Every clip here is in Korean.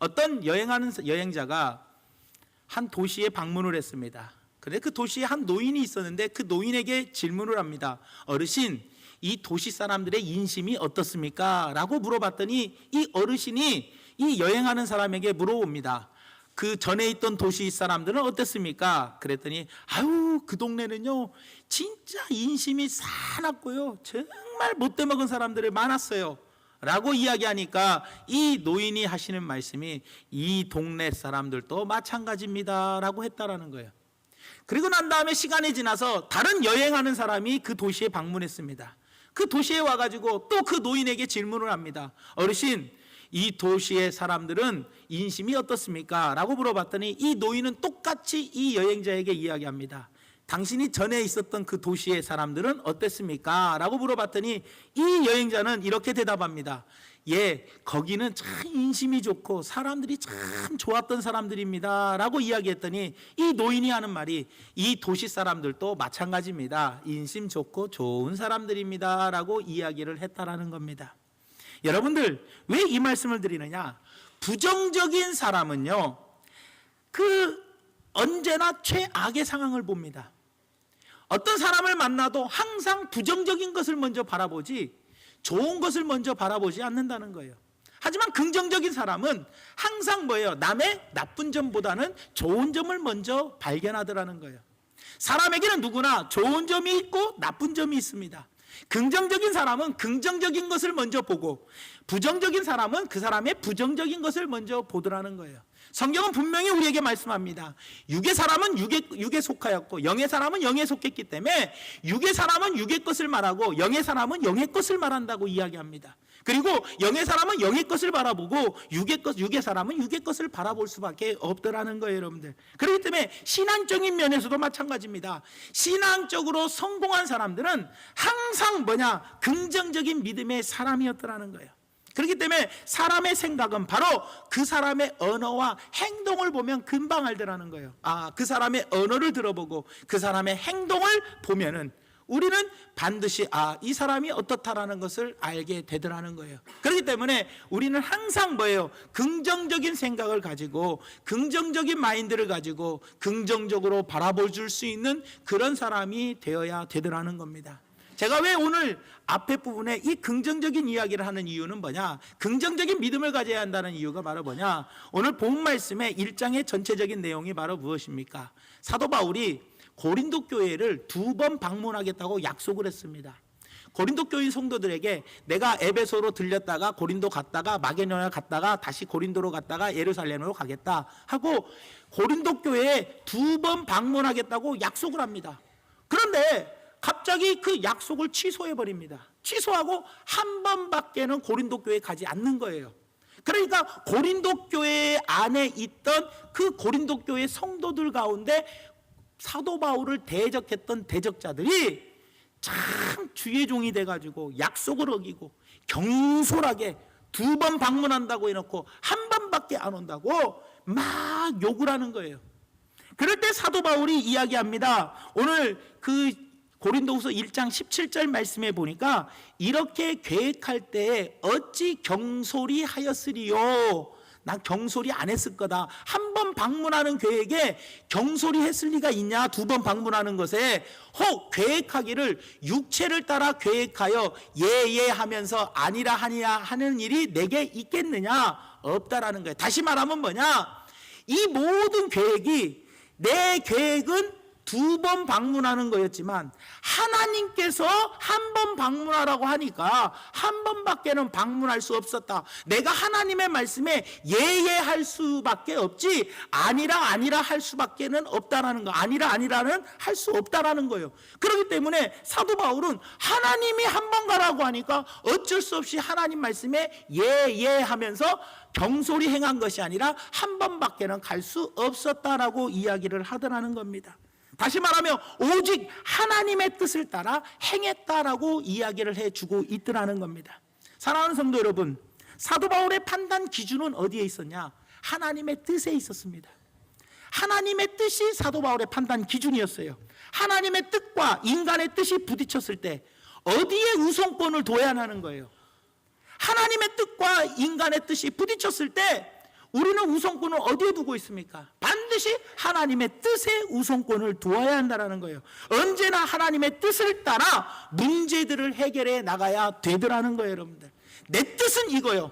어떤 여행하는 여행자가 한 도시에 방문을 했습니다. 그런데 그 도시에 한 노인이 있었는데 그 노인에게 질문을 합니다. 어르신, 이 도시 사람들의 인심이 어떻습니까? 라고 물어봤더니 이 어르신이 이 여행하는 사람에게 물어봅니다. 그 전에 있던 도시 사람들은 어땠습니까? 그랬더니 아유, 그 동네는요 진짜 인심이 사납고요 정말 못돼 먹은 사람들이 많았어요 라고 이야기하니까 이 노인이 하시는 말씀이 이 동네 사람들도 마찬가지입니다 라고 했다라는 거예요. 그리고 난 다음에 시간이 지나서 다른 여행하는 사람이 그 도시에 방문했습니다. 그 도시에 와가지고 또 그 노인에게 질문을 합니다. 어르신, 이 도시의 사람들은 인심이 어떻습니까? 라고 물어봤더니 이 노인은 똑같이 이 여행자에게 이야기합니다. 당신이 전에 있었던 그 도시의 사람들은 어땠습니까? 라고 물어봤더니 이 여행자는 이렇게 대답합니다. 예, 거기는 참 인심이 좋고 사람들이 참 좋았던 사람들입니다 라고 이야기했더니 이 노인이 하는 말이 이 도시 사람들도 마찬가지입니다. 인심 좋고 좋은 사람들입니다 라고 이야기를 했다라는 겁니다. 여러분들, 왜 이 말씀을 드리느냐? 부정적인 사람은요 언제나 최악의 상황을 봅니다. 어떤 사람을 만나도 항상 부정적인 것을 먼저 바라보지 좋은 것을 먼저 바라보지 않는다는 거예요. 하지만 긍정적인 사람은 항상 뭐예요? 남의 나쁜 점보다는 좋은 점을 먼저 발견하더라는 거예요. 사람에게는 누구나 좋은 점이 있고 나쁜 점이 있습니다. 긍정적인 사람은 긍정적인 것을 먼저 보고 부정적인 사람은 그 사람의 부정적인 것을 먼저 보더라는 거예요. 성경은 분명히 우리에게 말씀합니다. 육의 사람은 육에 속하였고 영의 사람은 영에 속했기 때문에 육의 사람은 육의 것을 말하고 영의 사람은 영의 것을 말한다고 이야기합니다. 그리고 영의 사람은 영의 것을 바라보고 육의 사람은 육의 것을 바라볼 수밖에 없더라는 거예요, 여러분들. 그렇기 때문에 신앙적인 면에서도 마찬가지입니다. 신앙적으로 성공한 사람들은 항상 긍정적인 믿음의 사람이었더라는 거예요. 그렇기 때문에 사람의 생각은 바로 그 사람의 언어와 행동을 보면 금방 알더라는 거예요. 그 사람의 언어를 들어보고 그 사람의 행동을 보면은 우리는 반드시 이 사람이 어떻다라는 것을 알게 되더라는 거예요. 그렇기 때문에 우리는 항상 긍정적인 생각을 가지고 긍정적인 마인드를 가지고 긍정적으로 바라볼 수 있는 그런 사람이 되어야 되더라는 겁니다. 제가 왜 오늘 앞에 부분에 이 긍정적인 이야기를 하는 이유는 뭐냐? 긍정적인 믿음을 가져야 한다는 이유가 바로 뭐냐? 오늘 본 말씀의 1장의 전체적인 내용이 바로 무엇입니까? 사도 바울이 고린도 교회를 2번 방문하겠다고 약속을 했습니다. 고린도 교인 성도들에게 내가 에베소로 들렸다가 고린도 갔다가 마게도냐 갔다가 다시 고린도로 갔다가 예루살렘으로 가겠다 하고 고린도 교회에 2번 방문하겠다고 약속을 합니다. 그런데 갑자기 그 약속을 취소해 버립니다. 취소하고 한 번밖에는 고린도 교회에 가지 않는 거예요. 그러니까 고린도 교회 안에 있던 그 고린도 교회 성도들 가운데 사도 바울을 대적했던 대적자들이 참 주의 종이 돼가지고 약속을 어기고 경솔하게 2번 방문한다고 해놓고 한 번밖에 안 온다고 막 욕을 하는 거예요. 그럴 때 사도 바울이 이야기합니다. 오늘 그 고린도후서 1장 17절 말씀에 보니까 이렇게 계획할 때에 어찌 경솔히 하였으리요? 난 경솔이 안 했을 거다. 한 번 방문하는 계획에 경솔이 했을 리가 있냐? 2번 방문하는 것에 혹 계획하기를 육체를 따라 계획하여 예예 하면서 아니라 하니라 하는 일이 내게 있겠느냐? 없다라는 거예요. 다시 말하면 뭐냐? 이 모든 계획이 내 계획은 2번 방문하는 거였지만 하나님께서 한 번 방문하라고 하니까 한 번밖에는 방문할 수 없었다. 내가 하나님의 말씀에 예예할 수밖에 없지 아니라 할 수밖에는 없다라는 거. 아니라는 할 수 없다라는 거예요. 그렇기 때문에 사도 바울은 하나님이 한 번 가라고 하니까 어쩔 수 없이 하나님 말씀에 예예 하면서 경솔히 행한 것이 아니라 한 번밖에는 갈 수 없었다라고 이야기를 하더라는 겁니다. 다시 말하면 오직 하나님의 뜻을 따라 행했다라고 이야기를 해주고 있더라는 겁니다. 사랑하는 성도 여러분, 사도 바울의 판단 기준은 어디에 있었냐? 하나님의 뜻에 있었습니다. 하나님의 뜻이 사도 바울의 판단 기준이었어요. 하나님의 뜻과 인간의 뜻이 부딪혔을 때 어디에 우선권을 둬야 하는 거예요? 하나님의 뜻과 인간의 뜻이 부딪혔을 때 우리는 우선권을 어디에 두고 있습니까? 반드시 하나님의 뜻에 우선권을 두어야 한다는 거예요. 언제나 하나님의 뜻을 따라 문제들을 해결해 나가야 되더라는 거예요. 여러분들, 내 뜻은 이거요,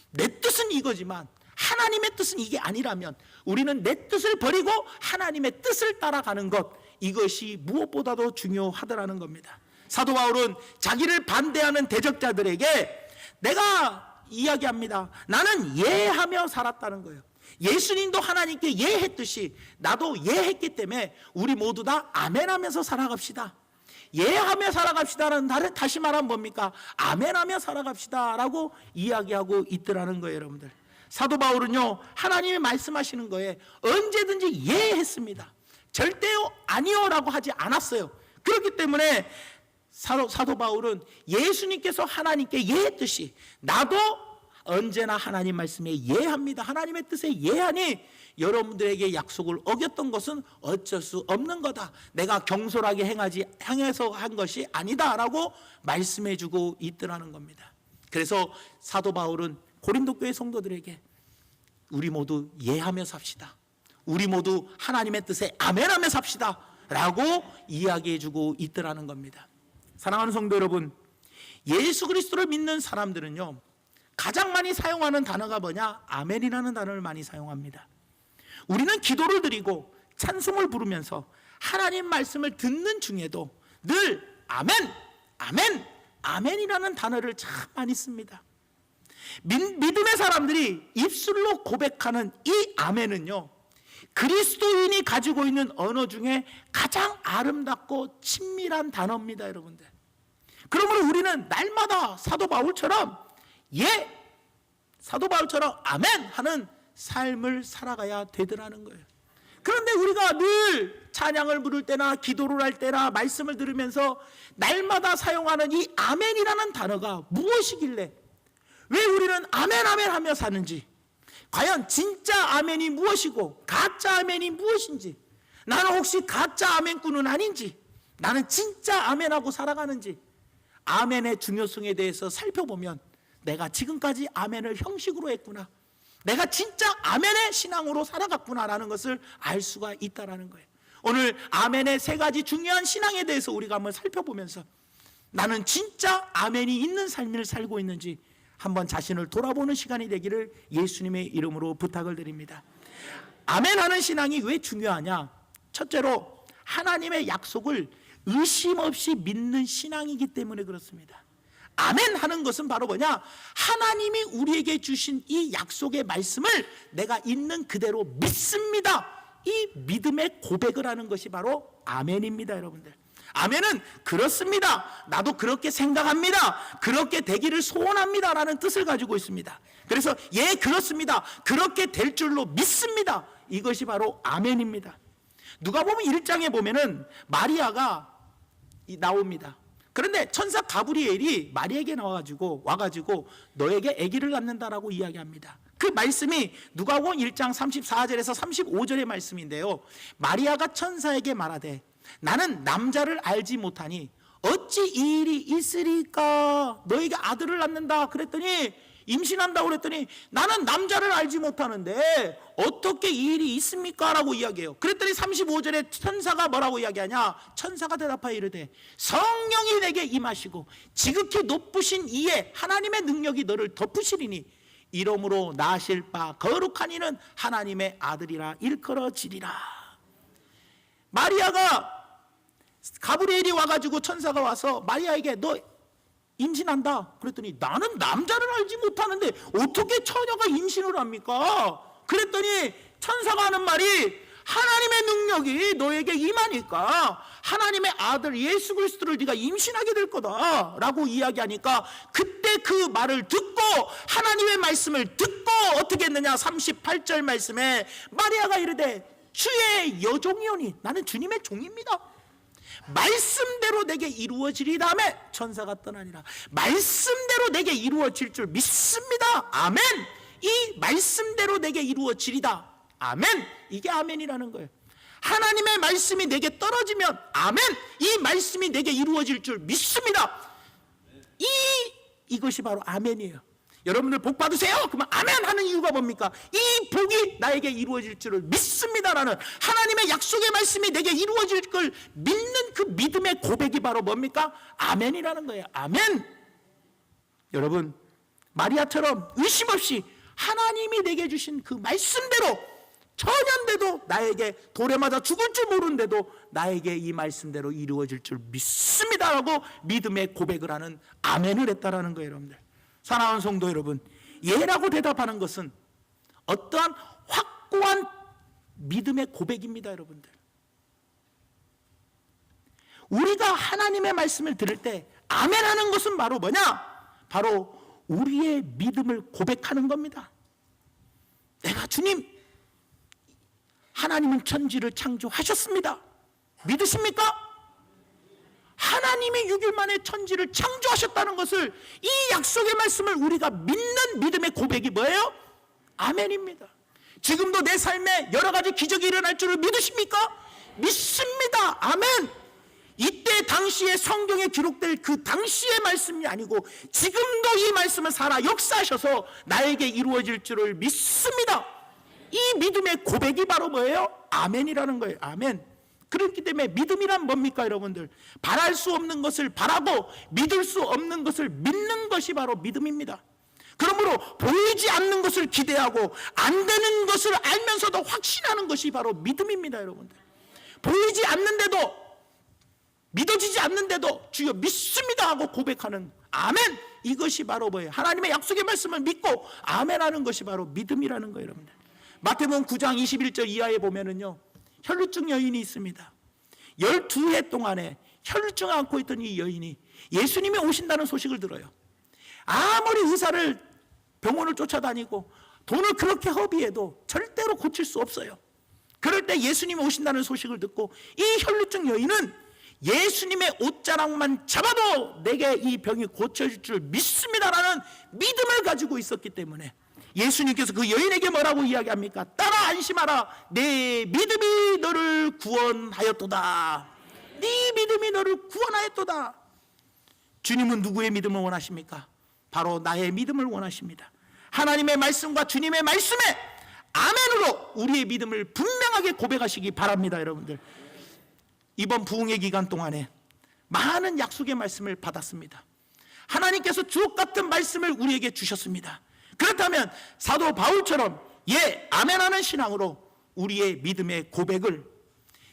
내 뜻은 이거지만 하나님의 뜻은 이게 아니라면 우리는 내 뜻을 버리고 하나님의 뜻을 따라가는 것, 이것이 무엇보다도 중요하더라는 겁니다. 사도 바울은 자기를 반대하는 대적자들에게 내가 이야기합니다. 나는 예하며 살았다는 거예요. 예수님도 하나님께 예했듯이 나도 예했기 때문에 우리 모두 다 아멘하면서 살아갑시다. 예하며 살아갑시다는 다시 말하면 뭡니까? 아멘하며 살아갑시다 라고 이야기하고 있더라는 거예요. 여러분들, 사도 바울은요, 하나님이 말씀하시는 거에 언제든지 예했습니다. 절대요 아니요 라고 하지 않았어요. 그렇기 때문에 사도 바울은 예수님께서 하나님께 예했듯이 나도 언제나 하나님 말씀에 예합니다. 하나님의 뜻에 예하니 여러분들에게 약속을 어겼던 것은 어쩔 수 없는 거다. 내가 경솔하게 행해서 한 것이 아니다 라고 말씀해 주고 있더라는 겁니다. 그래서 사도 바울은 고린도 교회 성도들에게 우리 모두 예하며 삽시다. 우리 모두 하나님의 뜻에 아멘하며 삽시다 라고 이야기해 주고 있더라는 겁니다. 사랑하는 성도 여러분, 예수 그리스도를 믿는 사람들은요, 가장 많이 사용하는 단어가 뭐냐? 아멘이라는 단어를 많이 사용합니다. 우리는 기도를 드리고 찬송을 부르면서 하나님 말씀을 듣는 중에도 늘 아멘, 아멘, 아멘이라는 단어를 참 많이 씁니다. 믿음의 사람들이 입술로 고백하는 이 아멘은요, 그리스도인이 가지고 있는 언어 중에 가장 아름답고 친밀한 단어입니다. 여러분들, 그러므로 우리는 날마다 사도 바울처럼 사도 바울처럼 아멘 하는 삶을 살아가야 되더라는 거예요. 그런데 우리가 늘 찬양을 부를 때나 기도를 할 때나 말씀을 들으면서 날마다 사용하는 이 아멘이라는 단어가 무엇이길래 왜 우리는 아멘 아멘 하며 사는지, 과연 진짜 아멘이 무엇이고 가짜 아멘이 무엇인지, 나는 혹시 가짜 아멘꾼은 아닌지, 나는 진짜 아멘하고 살아가는지, 아멘의 중요성에 대해서 살펴보면 내가 지금까지 아멘을 형식으로 했구나, 내가 진짜 아멘의 신앙으로 살아갔구나라는 것을 알 수가 있다는 거예요. 오늘 아멘의 세 가지 중요한 신앙에 대해서 우리가 한번 살펴보면서 나는 진짜 아멘이 있는 삶을 살고 있는지 한번 자신을 돌아보는 시간이 되기를 예수님의 이름으로 부탁을 드립니다. 아멘하는 신앙이 왜 중요하냐? 첫째로 하나님의 약속을 의심 없이 믿는 신앙이기 때문에 그렇습니다. 아멘 하는 것은 바로 뭐냐? 하나님이 우리에게 주신 이 약속의 말씀을 내가 있는 그대로 믿습니다. 이 믿음의 고백을 하는 것이 바로 아멘입니다. 여러분들, 아멘은 그렇습니다, 나도 그렇게 생각합니다, 그렇게 되기를 소원합니다 라는 뜻을 가지고 있습니다. 그래서 예 그렇습니다, 그렇게 될 줄로 믿습니다, 이것이 바로 아멘입니다. 누가복음 1장에 보면은 마리아가 나옵니다. 그런데 천사 가브리엘이 마리아에게 와가지고 너에게 아기를 낳는다라고 이야기합니다. 그 말씀이 누가복음 1장 34절에서 35절의 말씀인데요, 마리아가 천사에게 말하되 나는 남자를 알지 못하니 어찌 이 일이 있으리까? 너에게 아들을 낳는다 그랬더니, 임신한다고 그랬더니 나는 남자를 알지 못하는데 어떻게 이 일이 있습니까? 라고 이야기해요. 그랬더니 35절에 천사가 뭐라고 이야기하냐? 천사가 대답하여 이르되 성령이 내게 임하시고 지극히 높으신 이에 하나님의 능력이 너를 덮으시리니 이러므로 나실 바 거룩한 이는 하나님의 아들이라 일컬어지리라. 마리아가, 가브리엘이 와가지고 천사가 와서 마리아에게 너 임신한다 그랬더니 나는 남자를 알지 못하는데 어떻게 처녀가 임신을 합니까? 그랬더니 천사가 하는 말이 하나님의 능력이 너에게 임하니까 하나님의 아들 예수 그리스도를 네가 임신하게 될 거다 라고 이야기하니까, 그때 그 말을 듣고 하나님의 말씀을 듣고 어떻게 했느냐? 38절 말씀에 마리아가 이르되 주의 여종이오니, 나는 주님의 종입니다, 말씀대로 내게 이루어지리다 하매 천사가 떠나니라. 말씀대로 내게 이루어질 줄 믿습니다, 아멘. 이 말씀대로 내게 이루어지리다, 아멘. 이게 아멘이라는 거예요. 하나님의 말씀이 내게 떨어지면 아멘, 이 말씀이 내게 이루어질 줄 믿습니다, 이것이 바로 아멘이에요. 여러분들 복 받으세요. 그러면 아멘 하는 이유가 뭡니까? 이 복이 나에게 이루어질 줄을 믿습니다라는 하나님의 약속의 말씀이 내게 이루어질 걸 믿는 그 믿음의 고백이 바로 뭡니까? 아멘이라는 거예요. 아멘. 여러분, 마리아처럼 의심 없이 하나님이 내게 주신 그 말씀대로 천연데도 나에게 돌에 맞아 죽을 줄 모르는데도 나에게 이 말씀대로 이루어질 줄 믿습니다라고 믿음의 고백을 하는 아멘을 했다라는 거예요. 여러분들, 사랑하는 성도 여러분, 예라고 대답하는 것은 어떠한 확고한 믿음의 고백입니다. 여러분들, 우리가 하나님의 말씀을 들을 때 아멘하는 것은 바로 뭐냐? 바로 우리의 믿음을 고백하는 겁니다. 내가 주님, 하나님은 천지를 창조하셨습니다. 믿으십니까? 하나님이 6일 만에 천지를 창조하셨다는 것을, 이 약속의 말씀을 우리가 믿는 믿음의 고백이 뭐예요? 아멘입니다. 지금도 내 삶에 여러 가지 기적이 일어날 줄을 믿으십니까? 믿습니다. 아멘. 이때 당시에 성경에 기록될 그 당시의 말씀이 아니고 지금도 이 말씀은 살아 역사하셔서 나에게 이루어질 줄을 믿습니다. 이 믿음의 고백이 바로 뭐예요? 아멘이라는 거예요. 아멘. 그렇기 때문에 믿음이란 뭡니까 여러분들? 바랄 수 없는 것을 바라고 믿을 수 없는 것을 믿는 것이 바로 믿음입니다. 그러므로 보이지 않는 것을 기대하고 안 되는 것을 알면서도 확신하는 것이 바로 믿음입니다. 여러분들, 보이지 않는데도, 믿어지지 않는데도 주여 믿습니다 하고 고백하는 아멘, 이것이 바로 뭐예요? 하나님의 약속의 말씀을 믿고 아멘하는 것이 바로 믿음이라는 거예요. 여러분들, 마태복음 9장 21절 이하에 보면은요, 혈루증 여인이 있습니다. 12해 동안에 혈루증을 앓고 있던 이 여인이 예수님이 오신다는 소식을 들어요. 아무리 의사를 병원을 쫓아다니고 돈을 그렇게 허비해도 절대로 고칠 수 없어요. 그럴 때 예수님이 오신다는 소식을 듣고 이 혈루증 여인은 예수님의 옷자락만 잡아도 내게 이 병이 고쳐질 줄 믿습니다라는 믿음을 가지고 있었기 때문에 예수님께서 그 여인에게 뭐라고 이야기합니까? 따라 안심하라, 내 믿음이 너를 구원하였도다. 네 믿음이 너를 구원하였도다. 주님은 누구의 믿음을 원하십니까? 바로 나의 믿음을 원하십니다. 하나님의 말씀과 주님의 말씀에 아멘으로 우리의 믿음을 분명하게 고백하시기 바랍니다. 여러분들, 이번 부흥의 기간 동안에 많은 약속의 말씀을 받았습니다. 하나님께서 주옥 같은 말씀을 우리에게 주셨습니다. 그렇다면 사도 바울처럼 예, 아멘하는 신앙으로 우리의 믿음의 고백을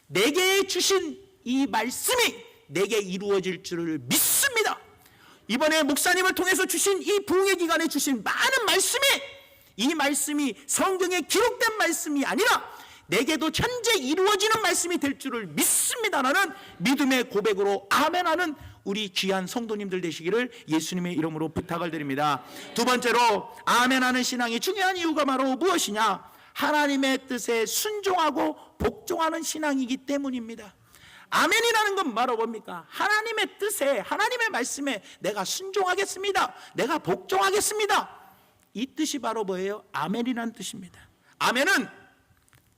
내게 주신 이 말씀이 내게 이루어질 줄을 믿습니다. 이번에 목사님을 통해서 주신 이 부흥의 기간에 주신 많은 말씀이, 이 말씀이 성경에 기록된 말씀이 아니라 내게도 현재 이루어지는 말씀이 될 줄을 믿습니다라는 믿음의 고백으로 아멘하는 우리 귀한 성도님들 되시기를 예수님의 이름으로 부탁을 드립니다. 두 번째로 아멘하는 신앙이 중요한 이유가 바로 무엇이냐? 하나님의 뜻에 순종하고 복종하는 신앙이기 때문입니다. 아멘이라는 건 바로 뭡니까? 하나님의 뜻에, 하나님의 말씀에 내가 순종하겠습니다, 내가 복종하겠습니다, 이 뜻이 바로 뭐예요? 아멘이라는 뜻입니다. 아멘은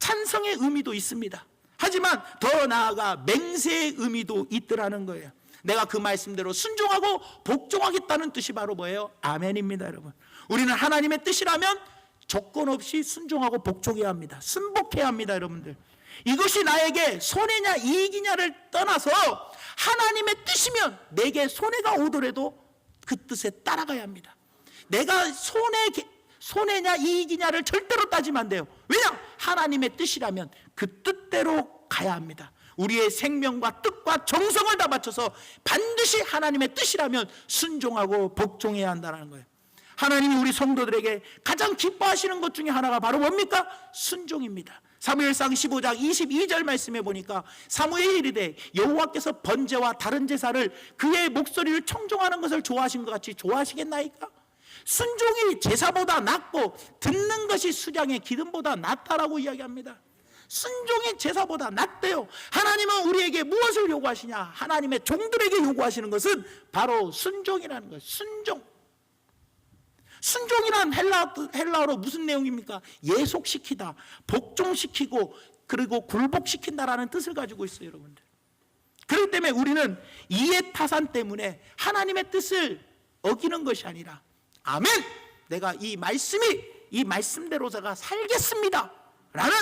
찬성의 의미도 있습니다. 하지만 더 나아가 맹세의 의미도 있더라는 거예요. 내가 그 말씀대로 순종하고 복종하겠다는 뜻이 바로 뭐예요? 아멘입니다. 여러분, 우리는 하나님의 뜻이라면 조건 없이 순종하고 복종해야 합니다. 순복해야 합니다. 여러분들, 이것이 나에게 손해냐 이익이냐를 떠나서 하나님의 뜻이면 내게 손해가 오더라도 그 뜻에 따라가야 합니다. 내가 손해냐 이익이냐를 절대로 따지면 안 돼요. 왜냐? 하나님의 뜻이라면 그 뜻대로 가야 합니다. 우리의 생명과 뜻과 정성을 다 바쳐서 반드시 하나님의 뜻이라면 순종하고 복종해야 한다는 거예요. 하나님이 우리 성도들에게 가장 기뻐하시는 것 중에 하나가 바로 뭡니까? 순종입니다. 사무엘상 15장 22절 말씀에 보니까 사무엘이 이르되 여호와께서 번제와 다른 제사를 그의 목소리를 청종하는 것을 좋아하신 것 같이 좋아하시겠나이까? 순종이 제사보다 낫고 듣는 것이 수량의 기름보다 낫다라고 이야기합니다. 순종이 제사보다 낫대요. 하나님은 우리에게 무엇을 요구하시냐? 하나님의 종들에게 요구하시는 것은 바로 순종이라는 거예요. 순종. 순종이란 헬라어로 무슨 내용입니까? 예속시키다, 복종시키고 그리고 굴복시킨다라는 뜻을 가지고 있어요. 여러분들, 그렇기 때문에 우리는 이해 타산 때문에 하나님의 뜻을 어기는 것이 아니라 아멘, 내가 이 말씀대로 제가 살겠습니다 라는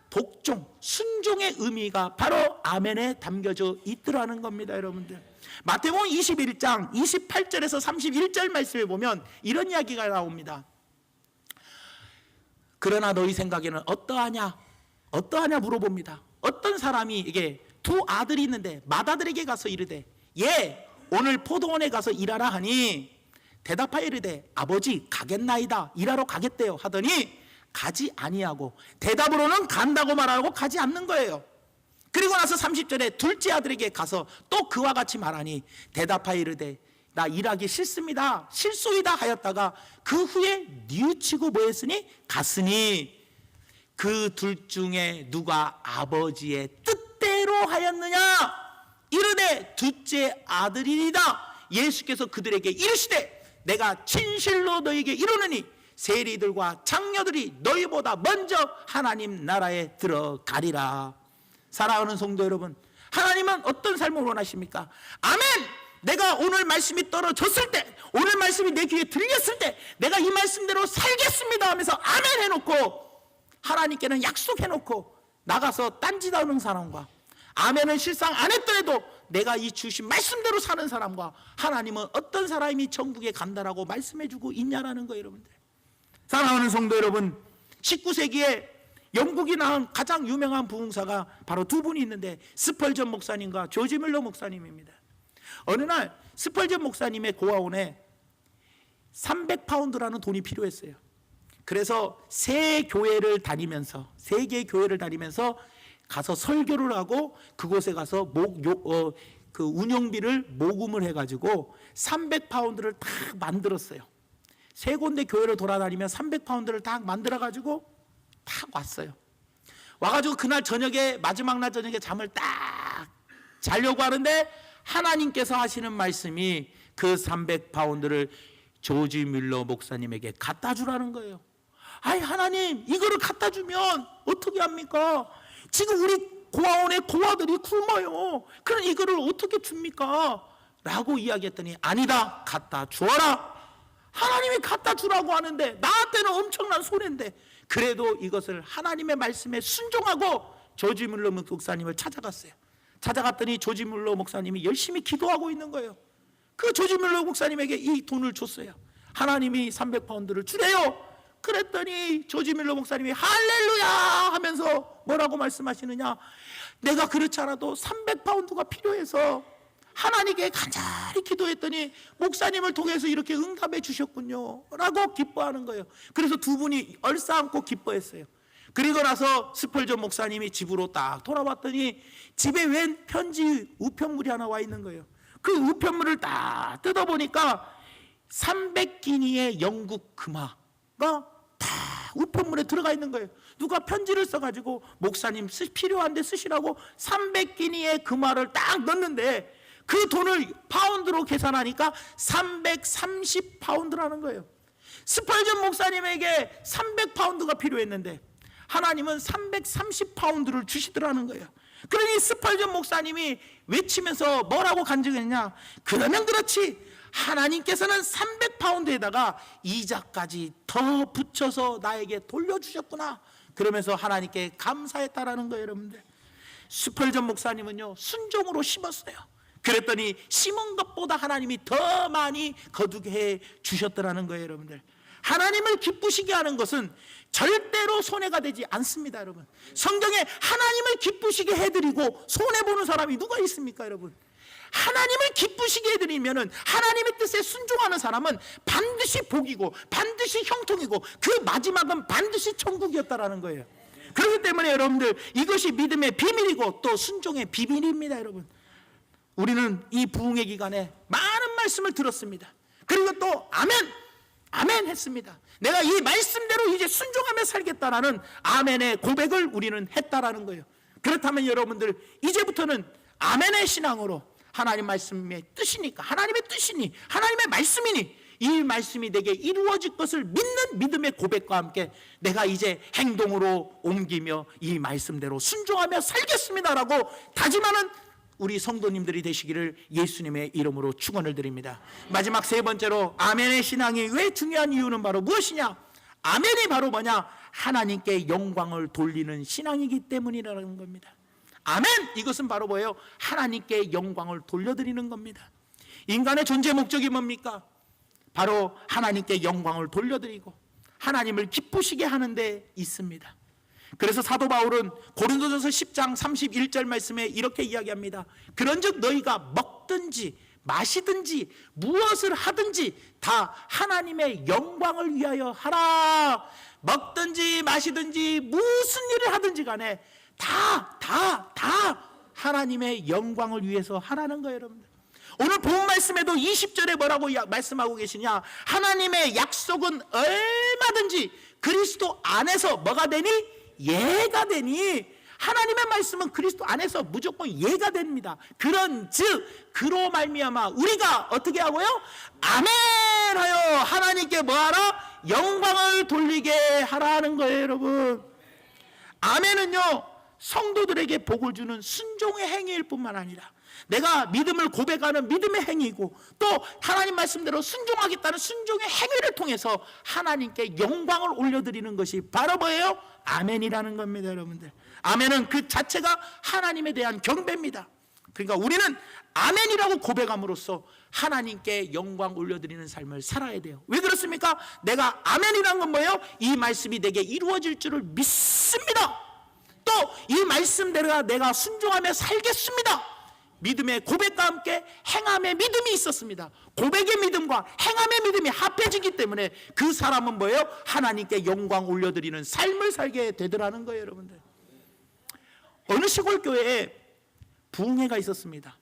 복종, 순종의 의미가 바로 아멘에 담겨져 있더라는 겁니다. 여러분들, 마태복음 21장 28절에서 31절 말씀에 보면 이런 이야기가 나옵니다. 그러나 너희 생각에는 어떠하냐 물어봅니다. 어떤 사람이 이게 두 아들이 있는데 맏아들에게 가서 이르되 예 오늘 포도원에 가서 일하라 하니 대답하여 이르되 아버지 가겠나이다, 일하러 가겠대요 하더니 가지 아니하고 대답으로는 간다고 말하고 가지 않는 거예요. 그리고 나서 30절에 둘째 아들에게 가서 또 그와 같이 말하니 대답하여 이르되 나 일하기 싫습니다, 실소이다 하였다가 그 후에 뉘우치고 뭐 했으니 갔으니 그 둘 중에 누가 아버지의 뜻대로 하였느냐 이르되 둘째 아들이니이다. 예수께서 그들에게 이르시되 내가 진실로 너희에게 이르노니 세리들과 장녀들이 너희보다 먼저 하나님 나라에 들어가리라. 사랑하는 성도 여러분, 하나님은 어떤 삶을 원하십니까? 아멘! 내가 오늘 말씀이 떨어졌을 때, 오늘 말씀이 내 귀에 들렸을 때 내가 이 말씀대로 살겠습니다 하면서 아멘 해놓고 하나님께는 약속해놓고 나가서 딴짓하는 사람과 아멘은 실상 안 했더라도 내가 이 주신 말씀대로 사는 사람과 하나님은 어떤 사람이 천국에 간다라고 말씀해주고 있냐라는 거예요. 여러분들, 사랑하는 성도 여러분, 19세기에 영국이 낳은 가장 유명한 부흥사가 바로 두 분이 있는데 스펄전 목사님과 조지 뮬러 목사님입니다. 어느 날 스펄전 목사님의 고아원에 300파운드라는 돈이 필요했어요. 그래서 세 교회를 다니면서 가서 설교를 하고 그곳에 가서 그 운영비를 모금을 해가지고 300파운드를 딱 만들었어요. 세 군데 교회를 돌아다니면 300파운드를 딱 만들어가지고 딱 왔어요. 와가지고 그날 저녁에, 마지막 날 저녁에 잠을 딱 자려고 하는데 하나님께서 하시는 말씀이 그 300파운드를 조지 뮬러 목사님에게 갖다 주라는 거예요. 아이 하나님, 이거를 갖다 주면 어떻게 합니까? 지금 우리 고아원의 고아들이 굶어요. 그럼 이거를 어떻게 줍니까? 라고 이야기했더니 아니다, 갖다 주어라. 하나님이 갖다 주라고 하는데 나한테는 엄청난 손해인데 그래도 이것을 하나님의 말씀에 순종하고 조지 뮬러 목사님을 찾아갔어요. 찾아갔더니 조지 뮬러 목사님이 열심히 기도하고 있는 거예요. 그 조지 뮬러 목사님에게 이 돈을 줬어요. 하나님이 300파운드를 주래요. 그랬더니 조지 뮬러 목사님이 할렐루야 하면서 뭐라고 말씀하시느냐, 내가 그렇지 않아도 300파운드가 필요해서 하나님께 간절히 기도했더니 목사님을 통해서 이렇게 응답해 주셨군요 라고 기뻐하는 거예요. 그래서 두 분이 얼싸안고 기뻐했어요. 그리고 나서 스펄전 목사님이 집으로 딱 돌아왔더니 집에 웬 편지 우편물이 하나 와 있는 거예요. 그 우편물을 딱 뜯어보니까 300기니의 영국 금화가 다 우편물에 들어가 있는 거예요. 누가 편지를 써가지고 목사님 필요한데 쓰시라고 300기니의 금화를 딱 넣는데 그 돈을 파운드로 계산하니까 330파운드라는 거예요. 스펄전 목사님에게 300파운드가 필요했는데 하나님은 330파운드를 주시더라는 거예요. 그러니 스펄전 목사님이 외치면서 뭐라고 간증했냐, 그러면 그렇지 하나님께서는 300파운드에다가 이자까지 더 붙여서 나에게 돌려주셨구나, 그러면서 하나님께 감사했다라는 거예요. 여러분들, 스펄전 목사님은요 순종으로 심었어요. 그랬더니 심은 것보다 하나님이 더 많이 거두게 해 주셨더라는 거예요. 여러분들, 하나님을 기쁘시게 하는 것은 절대로 손해가 되지 않습니다. 여러분, 성경에 하나님을 기쁘시게 해드리고 손해보는 사람이 누가 있습니까? 여러분, 하나님을 기쁘시게 해드리면 하나님의 뜻에 순종하는 사람은 반드시 복이고 반드시 형통이고 그 마지막은 반드시 천국이었다라는 거예요. 그렇기 때문에 여러분들, 이것이 믿음의 비밀이고 또 순종의 비밀입니다. 여러분, 우리는 이 부흥의 기간에 많은 말씀을 들었습니다. 그리고 또 아멘 했습니다. 내가 이 말씀대로 이제 순종하며 살겠다라는 아멘의 고백을 우리는 했다라는 거예요. 그렇다면 여러분들, 이제부터는 아멘의 신앙으로 하나님 말씀의 뜻이니까, 하나님의 뜻이니, 하나님의 말씀이니 이 말씀이 내게 이루어질 것을 믿는 믿음의 고백과 함께 내가 이제 행동으로 옮기며 이 말씀대로 순종하며 살겠습니다라고 다짐하는 우리 성도님들이 되시기를 예수님의 이름으로 축원을 드립니다. 마지막 세 번째로 아멘의 신앙이 왜 중요한 이유는 바로 무엇이냐? 아멘이 바로 뭐냐? 하나님께 영광을 돌리는 신앙이기 때문이라는 겁니다. 아멘! 이것은 바로 뭐예요? 하나님께 영광을 돌려드리는 겁니다. 인간의 존재 목적이 뭡니까? 바로 하나님께 영광을 돌려드리고 하나님을 기쁘시게 하는 데 있습니다. 그래서 사도 바울은 고린도전서 10장 31절 말씀에 이렇게 이야기합니다. 그런즉 너희가 먹든지 마시든지 무엇을 하든지 다 하나님의 영광을 위하여 하라. 먹든지 마시든지 무슨 일을 하든지 간에 다 하나님의 영광을 위해서 하라는 거예요, 여러분들. 오늘 본 말씀에도 20절에 뭐라고 말씀하고 계시냐? 하나님의 약속은 얼마든지 그리스도 안에서 뭐가 되니? 예가 되니. 하나님의 말씀은 그리스도 안에서 무조건 예가 됩니다. 그런즉 그로 말미암아 우리가 어떻게 하고요? 아멘하여 하나님께 뭐하라? 영광을 돌리게 하라는 거예요, 여러분. 아멘은요, 성도들에게 복을 주는 순종의 행위일 뿐만 아니라 내가 믿음을 고백하는 믿음의 행위이고 또 하나님 말씀대로 순종하겠다는 순종의 행위를 통해서 하나님께 영광을 올려드리는 것이 바로 뭐예요? 아멘이라는 겁니다, 여러분들. 아멘은 그 자체가 하나님에 대한 경배입니다. 그러니까 우리는 아멘이라고 고백함으로써 하나님께 영광 올려드리는 삶을 살아야 돼요. 왜 그렇습니까? 내가 아멘이라는 건 뭐예요? 이 말씀이 내게 이루어질 줄을 믿습니다. 또 이 말씀대로 내가 순종하며 살겠습니다. 믿음의 고백과 함께 행함의 믿음이 있었습니다. 고백의 믿음과 행함의 믿음이 합해지기 때문에 그 사람은 뭐예요? 하나님께 영광 올려드리는 삶을 살게 되더라는 거예요, 여러분들. 어느 시골교회에 부흥회가 있었습니다.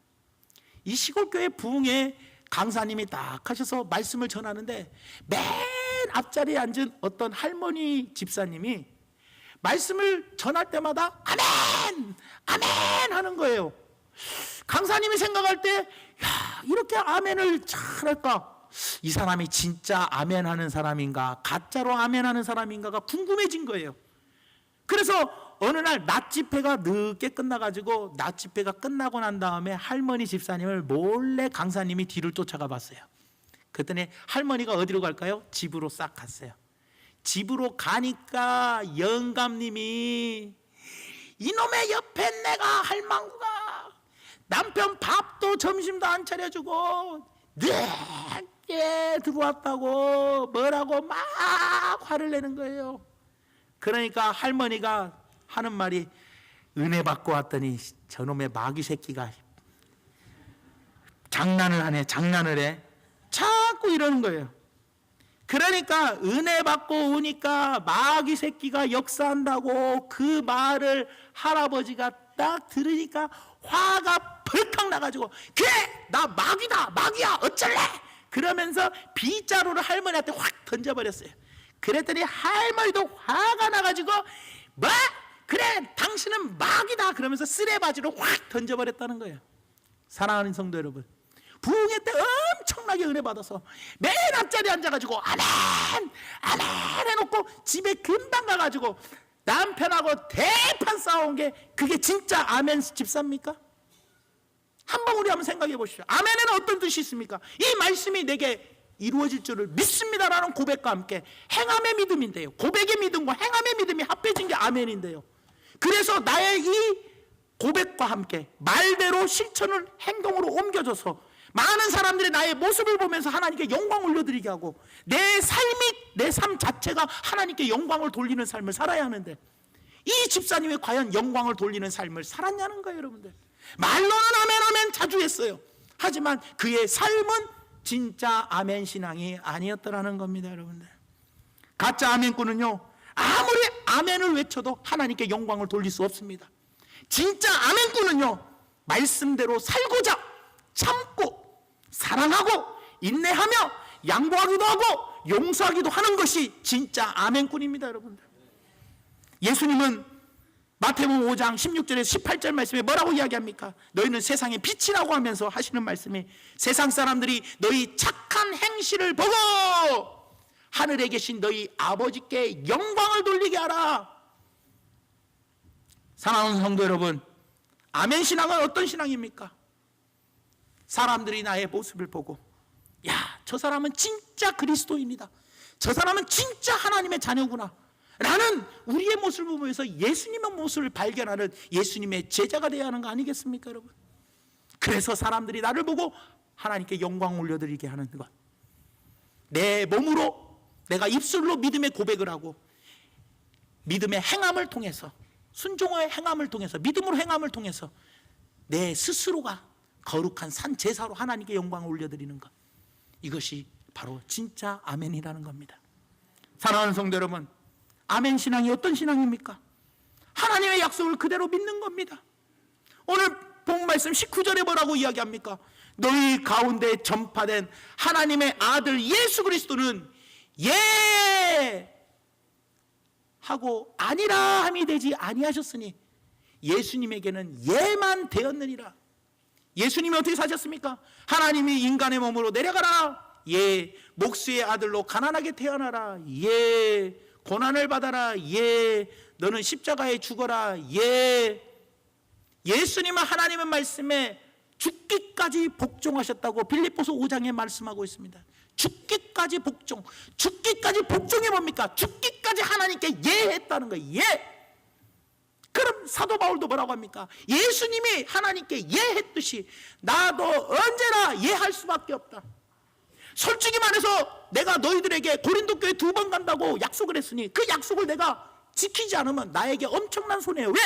이 시골교회 부흥회 강사님이 딱 하셔서 말씀을 전하는데 맨 앞자리에 앉은 어떤 할머니 집사님이 말씀을 전할 때마다 아멘! 아멘! 하는 거예요. 강사님이 생각할 때 야, 이렇게 아멘을 잘할까? 이 사람이 진짜 아멘하는 사람인가 가짜로 아멘하는 사람인가가 궁금해진 거예요. 그래서 어느 날 낮 집회가 늦게 끝나가지고 낮 집회가 끝나고 난 다음에 할머니 집사님을 몰래 강사님이 뒤를 쫓아가 봤어요. 그랬더니 할머니가 어디로 갈까요? 집으로 싹 갔어요. 집으로 가니까 영감님이 이놈의 옆에 내가 할망구가 남편 밥도 점심도 안 차려주고 늦게 들어왔다고 뭐라고 막 화를 내는 거예요. 그러니까 할머니가 하는 말이 은혜 받고 왔더니 저놈의 마귀 새끼가 장난을 하네. 장난을 해. 자꾸 이러는 거예요. 그러니까 은혜 받고 오니까 마귀 새끼가 역사한다고 그 말을 할아버지가 딱 들으니까 화가 벌컥 나가지고 그래 나 마귀다 마귀야 어쩔래 그러면서 빗자루를 할머니한테 확 던져버렸어요. 그랬더니 할머니도 화가 나가지고 뭐? 그래 당신은 마귀다 그러면서 쓰레바지로 확 던져버렸다는 거예요. 사랑하는 성도 여러분, 부흥회 때 엄청나게 은혜 받아서 맨 앞자리에 앉아가지고 아멘 아멘 해놓고 집에 금방 가가지고 남편하고 대판 싸운 게 그게 진짜 아멘 집사입니까? 한번 우리 한번 생각해 보십시오. 아멘에는 어떤 뜻이 있습니까? 이 말씀이 내게 이루어질 줄을 믿습니다라는 고백과 함께 행함의 믿음인데요. 고백의 믿음과 행함의 믿음이 합해진 게 아멘인데요. 그래서 나의 이 고백과 함께 말대로 실천을 행동으로 옮겨져서 많은 사람들이 나의 모습을 보면서 하나님께 영광 올려드리게 하고 내 삶이 내 삶 자체가 하나님께 영광을 돌리는 삶을 살아야 하는데 이 집사님이 과연 영광을 돌리는 삶을 살았냐는 거예요, 여러분들. 말로는 아멘 아멘 자주 했어요. 하지만 그의 삶은 진짜 아멘 신앙이 아니었더라는 겁니다, 여러분들. 가짜 아멘꾼은요 아무리 아멘을 외쳐도 하나님께 영광을 돌릴 수 없습니다. 진짜 아멘꾼은요 말씀대로 살고자 참고 사랑하고 인내하며 양보하기도 하고 용서하기도 하는 것이 진짜 아멘꾼입니다, 여러분들. 예수님은 마태복음 5장 16절에서 18절 말씀에 뭐라고 이야기합니까? 너희는 세상의 빛이라고 하면서 하시는 말씀이 세상 사람들이 너희 착한 행실을 보고 하늘에 계신 너희 아버지께 영광을 돌리게 하라. 사랑하는 성도 여러분, 아멘 신앙은 어떤 신앙입니까? 사람들이 나의 모습을 보고 야, 저 사람은 진짜 그리스도인이다, 저 사람은 진짜 하나님의 자녀구나 라는 우리의 모습을 보면서 예수님의 모습을 발견하는 예수님의 제자가 되어야 하는 거 아니겠습니까 여러분? 그래서 사람들이 나를 보고 하나님께 영광 올려드리게 하는 것, 내 몸으로 내가 입술로 믿음의 고백을 하고 믿음의 행함을 통해서, 순종의 행함을 통해서, 믿음으로 행함을 통해서 내 스스로가 거룩한 산 제사로 하나님께 영광을 올려드리는 것, 이것이 바로 진짜 아멘이라는 겁니다. 사랑하는 성도 여러분, 아멘 신앙이 어떤 신앙입니까? 하나님의 약속을 그대로 믿는 겁니다. 오늘 본 말씀 19절에 뭐라고 이야기합니까? 너희 가운데 전파된 하나님의 아들 예수 그리스도는 예 하고 아니라 함이 되지 아니하셨으니 예수님에게는 예만 되었느니라. 예수님이 어떻게 사셨습니까? 하나님이 인간의 몸으로 내려가라, 예. 목수의 아들로 가난하게 태어나라, 예. 고난을 받아라, 예. 너는 십자가에 죽어라, 예. 예수님은 하나님의 말씀에 죽기까지 복종하셨다고 빌립보서 5장에 말씀하고 있습니다. 죽기까지 복종. 죽기까지 복종이 뭡니까? 죽기까지 하나님께 예했다는 거예요. 예. 그럼 사도 바울도 뭐라고 합니까? 예수님이 하나님께 예했듯이 나도 언제나 예할 수밖에 없다. 솔직히 말해서 내가 너희들에게 고린도 교회 2번 간다고 약속을 했으니 그 약속을 내가 지키지 않으면 나에게 엄청난 손해예요. 왜?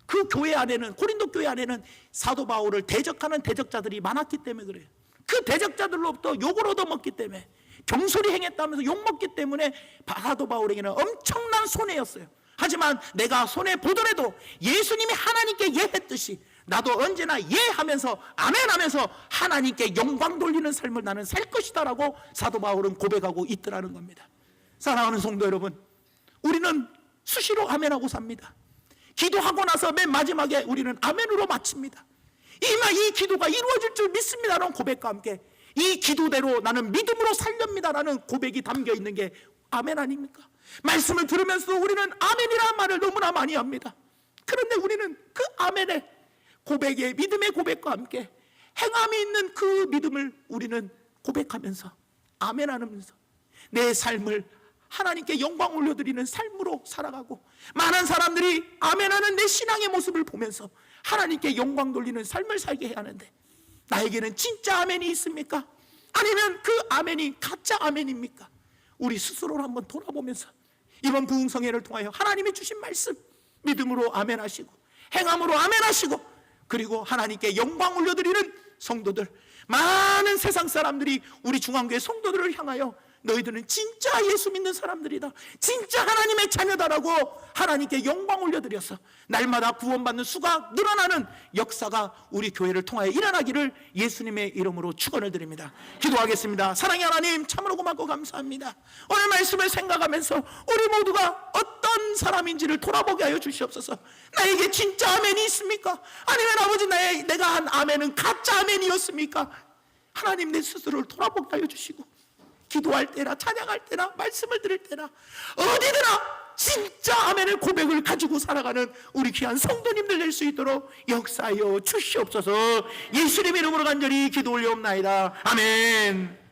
그 교회 안에는, 고린도 교회 안에는 사도 바울을 대적하는 대적자들이 많았기 때문에 그래요. 그 대적자들로부터 욕을 얻어먹기 때문에, 경솔히 행했다면서 욕먹기 때문에 사도 바울에게는 엄청난 손해였어요. 하지만 내가 손해보더라도 예수님이 하나님께 예했듯이 나도 언제나 예하면서 아멘하면서 하나님께 영광 돌리는 삶을 나는 살 것이다 라고 사도 바울은 고백하고 있더라는 겁니다. 사랑하는 성도 여러분, 우리는 수시로 아멘하고 삽니다. 기도하고 나서 맨 마지막에 우리는 아멘으로 마칩니다. 이 기도가 이루어질 줄 믿습니다라는 고백과 함께 이 기도대로 나는 믿음으로 살렵니다라는 고백이 담겨 있는 게 아멘 아닙니까? 말씀을 들으면서도 우리는 아멘이라는 말을 너무나 많이 합니다. 그런데 우리는 그 아멘의 고백의 믿음의 고백과 함께 행함이 있는 그 믿음을 우리는 고백하면서 아멘하면서 내 삶을 하나님께 영광 올려드리는 삶으로 살아가고, 많은 사람들이 아멘하는 내 신앙의 모습을 보면서 하나님께 영광 돌리는 삶을 살게 해야 하는데, 나에게는 진짜 아멘이 있습니까? 아니면 그 아멘이 가짜 아멘입니까? 우리 스스로를 한번 돌아보면서 이번 부흥성회를 통하여 하나님이 주신 말씀 믿음으로 아멘하시고 행함으로 아멘하시고, 그리고 하나님께 영광 올려드리는 성도들, 많은 세상 사람들이 우리 중앙교회 성도들을 향하여 너희들은 진짜 예수 믿는 사람들이다, 진짜 하나님의 자녀다라고 하나님께 영광 올려드려서 날마다 구원받는 수가 늘어나는 역사가 우리 교회를 통하여 일어나기를 예수님의 이름으로 축원을 드립니다. 기도하겠습니다. 사랑의 하나님, 참으로 고맙고 감사합니다. 오늘 말씀을 생각하면서 우리 모두가 어떤 사람인지를 돌아보게 하여 주시옵소서. 나에게 진짜 아멘이 있습니까? 아니면 아버지 내가 한 아멘은 가짜 아멘이었습니까? 하나님, 내 스스로를 돌아보게 하여 주시고, 기도할 때나 찬양할 때나 말씀을 들을 때나 어디드나 진짜 아멘의 고백을 가지고 살아가는 우리 귀한 성도님들 될 수 있도록 역사하여 주시옵소서. 예수님의 이름으로 간절히 기도 올려옵나이다. 아멘.